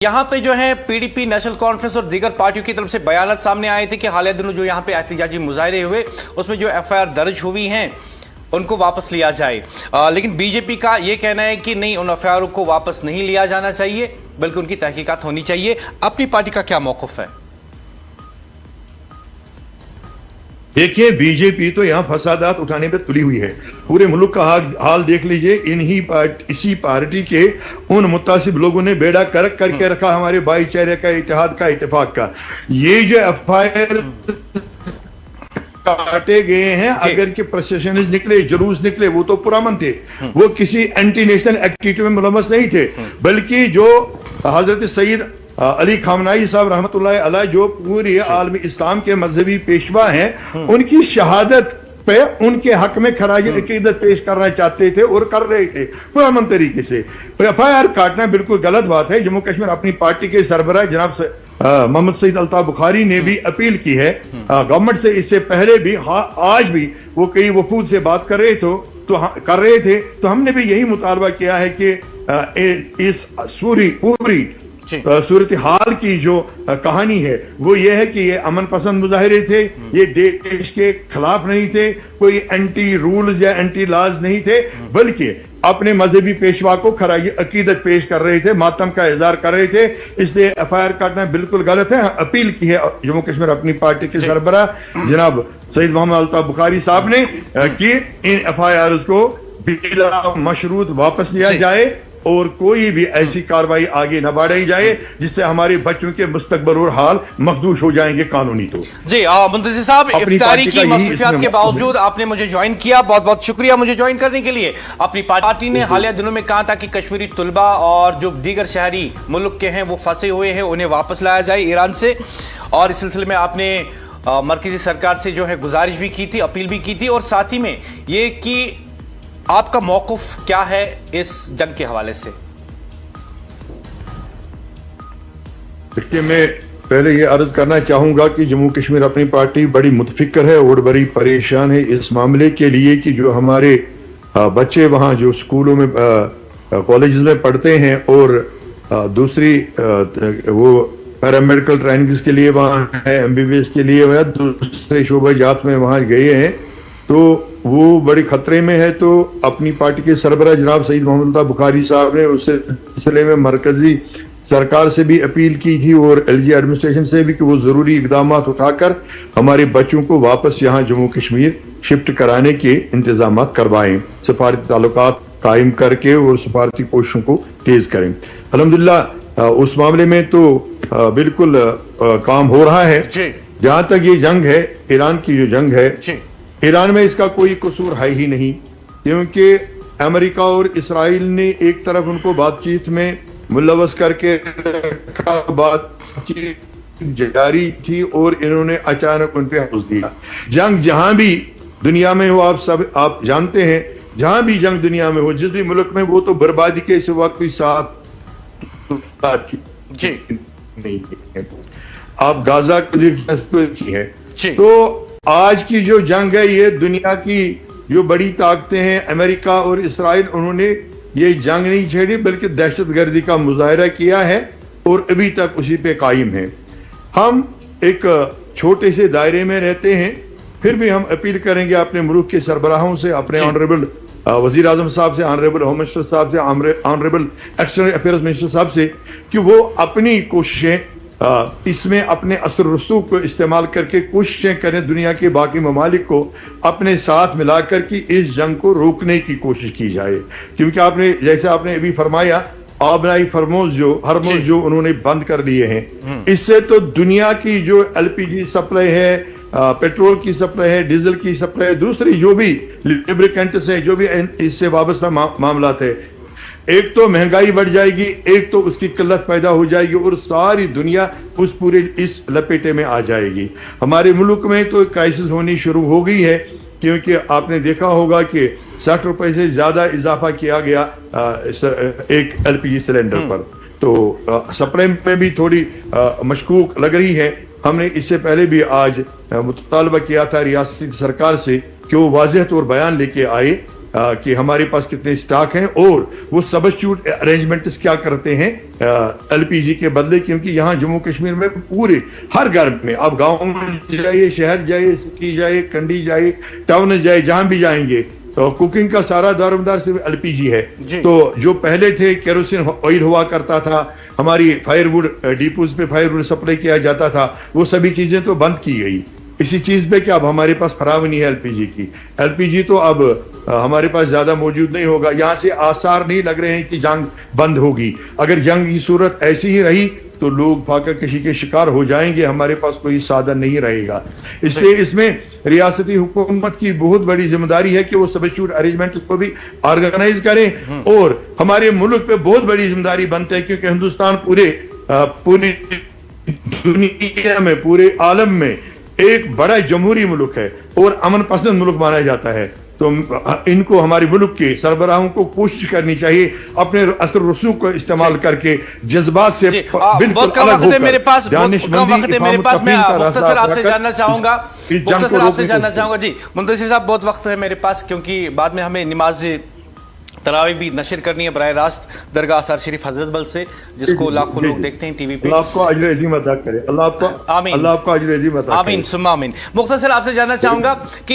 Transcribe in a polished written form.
यहाँ पे जो है पीडीपी, नेशनल कॉन्फ्रेंस और दीगर पार्टियों की तरफ से बयानात सामने आए थे कि हालिया दिनों जो यहाँ पे एहतजाजी मुजाहरे हुए उसमें जो एफआईआर दर्ज हुई हैं उनको वापस लिया जाए। लेकिन बीजेपी का ये कहना है कि नहीं, उन एफआईआर को वापस नहीं लिया जाना चाहिए बल्कि उनकी तहकीकात होनी चाहिए। अपनी पार्टी का क्या मौक़िफ़ है? देखिए, बीजेपी तो यहाँ फसादात उठाने पे तुली हुई है। पूरे मुल्क का हाल देख लीजिए। इसी पार्टी के उन मुतासिब लोगों ने बेड़ा करक करके रखा हमारे भाईचारे का, इत्तेहाद का, इत्तेफाक का। ये जो एफआईआर काटे गए हैं, अगर के प्रोसेशनिस्ट निकले, जुलूस निकले, वो तो पुरअमन थे, वो किसी एंटी नेशनल एक्टिविटी में मुलव्वस नहीं थे, बल्कि जो हजरत सईद अली खामनाई साहब रहमतुल्लाह अलैह जो पूरी आलम इस्लाम के मजहबी पेशवा हैं, उनकी शहादत पे उनके हक में खराज अकीदत पेश करना चाहते थे और कर रहे थे पुरअमन तरीके से। एफआईआर काटना बिल्कुल गलत बात है। जम्मू कश्मीर अपनी पार्टी के सरबराह जनाब मोहम्मद सईद अल्ताफ बुखारी ने भी अपील की है गवर्नमेंट से। इससे पहले भी, आज भी वो कई वफूद से बात कर रहे थे, तो हमने भी यही मुतालबा किया है कि इस पूरी सूरत हाल की जो कहानी है वो ये है कि ये अमन पसंद मुजाहिरे थे, ये देश के खिलाफ नहीं थे, कोई एंटी रूल्स या एंटी लॉज नहीं थे, बल्कि अपने मजहबी पेशवा को खराज अकीदत पेश कर रहे थे, मातम का इजहार कर रहे थे। इसलिए एफआईआर काटना बिल्कुल गलत है। अपील की है जम्मू कश्मीर अपनी पार्टी के सरबराह जनाब सईद मोहम्मद अल्ताफ बुखारी साहब ने कि इन एफआईआर को बिला मशरूत वापस लिया जाए और कोई भी ऐसी कार्रवाई आगे न बढ़ाई जाए जिससे हमारे बच्चों के मुस्तकबिल और हाल मखदूश हो जाएंगे कानूनी। तो जी मुंतज़िर साहब, इफ्तारी की मसरूफियात के बावजूद आपने मुझे ज्वाइन किया, बहुत बहुत शुक्रिया मुझे ज्वाइन करने के लिए। अपनी पार्टी ने हालिया दिनों में कहा था कि कश्मीरी तुलबा और जो दीगर शहरी मुल्क के हैं वो फंसे हुए हैं, उन्हें वापस लाया जाए ईरान से, और इस सिलसिले में आपने मरकजी सरकार से जो है गुजारिश भी की थी, अपील भी की थी, और साथ ही में ये कि आपका मौक़िफ़ क्या है इस जंग के हवाले से? देखिए, मैं पहले ये अर्ज करना चाहूंगा कि जम्मू कश्मीर अपनी पार्टी बड़ी मुतफिक्र है और बड़ी परेशान है इस मामले के लिए कि जो हमारे बच्चे वहाँ जो स्कूलों में, कॉलेजेस में पढ़ते हैं और दूसरी वो पैरामेडिकल ट्रेनिंग्स के लिए वहाँ है, एमबीबीएस के लिए वह दूसरे शोबा जात में वहाँ गए हैं, तो वो बड़े खतरे में है। तो अपनी पार्टी के सरबराह जनाब सईद मोहम्मद बुखारी साहब ने उस सिलसिले में मरकजी सरकार से भी अपील की थी और एलजी एडमिनिस्ट्रेशन से भी कि वो जरूरी इकदाम उठाकर हमारे बच्चों को वापस यहाँ जम्मू कश्मीर शिफ्ट कराने के इंतजाम करवाएं, सफारती ताल्लुकात कायम करके और सफारती कोशिशों को तेज करें। अल्हम्दुलिल्लाह उस मामले में तो बिल्कुल काम हो रहा है। जहाँ तक ये जंग है, ईरान की जो जंग है, ईरान में इसका कोई कसूर है ही नहीं, क्योंकि अमेरिका और इसराइल ने एक तरफ उनको बातचीत में मुलव्वस करके रखा, बातचीत जारी थी और इन्होंने अचानक उन पे हमला दिया। जंग जहां भी दुनिया में हो, आप जानते हैं, जहां भी जंग दुनिया में हो, जिस भी मुल्क में, वो तो बर्बादी के सिवा कोई साथ नहीं है। आप गाजा की है, तो आज की जो जंग है ये दुनिया की जो बड़ी ताकतें हैं अमेरिका और इसराइल, उन्होंने ये जंग नहीं छेड़ी बल्कि दहशतगर्दी का मुजाहरा किया है और अभी तक उसी पे कायम है। हम एक छोटे से दायरे में रहते हैं, फिर भी हम अपील करेंगे अपने मुल्क के सरबराहों से, अपने ऑनरेबल वजीर आजम साहब से, ऑनरेबल होम मिनिस्टर साहब से, ऑनरेबल एक्सटर्नल अफेयर्स मिनिस्टर साहब से, कि वो अपनी कोशिशें इसमें अपने असर रसूख को इस्तेमाल करके कोशिशें करें, दुनिया के बाकी ममालिक को अपने साथ मिलाकर कि इस जंग को रोकने की कोशिश की जाए। क्योंकि जैसे आपने अभी फरमाया, आबनाई हरमुज जो उन्होंने बंद कर लिए हैं, इससे तो दुनिया की जो एलपीजी सप्लाई है, पेट्रोल की सप्लाई है, डीजल की सप्लाई है, दूसरी जो भी लिब्रिकेंट्स है, जो भी इससे वाबस्ता मामला है, एक तो महंगाई बढ़ जाएगी, एक तो उसकी किल्लत पैदा हो जाएगी और सारी दुनिया उस पूरे इस लपेटे में आ जाएगी। हमारे मुल्क में तो क्राइसिस होनी शुरू हो गई है, क्योंकि आपने देखा होगा कि 60 रुपए से ज्यादा इजाफा किया गया एक एलपीजी सिलेंडर पर। तो सप्लाई में भी थोड़ी मशकूक लग रही है। हमने इससे पहले भी आज मुतालबा किया था रियासती सरकार से कि वो वाज़ेह तौर बयान लेके आए کہ ہمارے پاس کتنے سٹاک ہیں اور وہ سبسٹیوٹ ارینجمنٹس کیا کرتے ہیں ایل پی جی کے بدلے، کیونکہ یہاں جموں کشمیر میں پورے ہر گھر میں، آپ گاؤں میں جائیے، شہر جائیے، سٹی جائیے، کنڈی جائیے، ٹاؤن جائے، جہاں بھی جائیں گے تو کوکنگ کا سارا دارومدار صرف ایل پی جی ہے. تو جو پہلے تھے کیروسین آئل ہوا کرتا تھا، ہماری فائر ووڈ ڈیپوز پہ فائر ووڈ سپلائی کیا جاتا تھا، وہ سبھی چیزیں تو بند کی گئی. اسی چیز پہ کہ اب ہمارے پاس فراوانی ہے ایل پی جی کی. ایل پی جی تو اب ہمارے پاس زیادہ موجود نہیں ہوگا. یہاں سے آثار نہیں لگ رہے ہیں کہ جنگ بند ہوگی. اگر جنگ کی صورت ایسی ہی رہی تو لوگ فاقہ کشی کے شکار ہو جائیں گے، ہمارے پاس کوئی سادھن نہیں رہے گا. اس لیے اس میں ریاستی حکومت کی بہت بڑی ذمہ داری ہے کہ وہ سبسٹیوٹ ارینجمنٹس کو بھی آرگنائز کریں، اور ہمارے ملک پہ بہت بڑی ذمہ داری بنتا ہے کیونکہ ہندوستان پوری دنیا میں، پورے عالم میں ایک بڑا جمہوری ملک ہے اور امن پسند ملک مانا جاتا ہے. تو ان کو ہمارے ملک کے سربراہوں کو کوشش کرنی چاہیے اپنے اثر رسوخ کو استعمال کر کے جذبات سے بہت کم وقت ہے میرے پاس، میں مختصر آپ سے جاننا چاہوں گا جی منتصر صاحب، بہت وقت ہے میرے پاس کیونکہ بعد میں ہمیں نماز تراویح بھی نشر کرنی ہے براہ راست درگاہ آثار شریف حضرت بل سے، جس کو لاکھوں لوگ دیکھتے ہیں ٹی وی پہ. اللہ آپ کو اجر عظیم عطا کرے. اللہ آپ کو اجر عظیم عطا کرے. آمین ثم آمین. مختصر آپ سے جاننا چاہوں گا کہ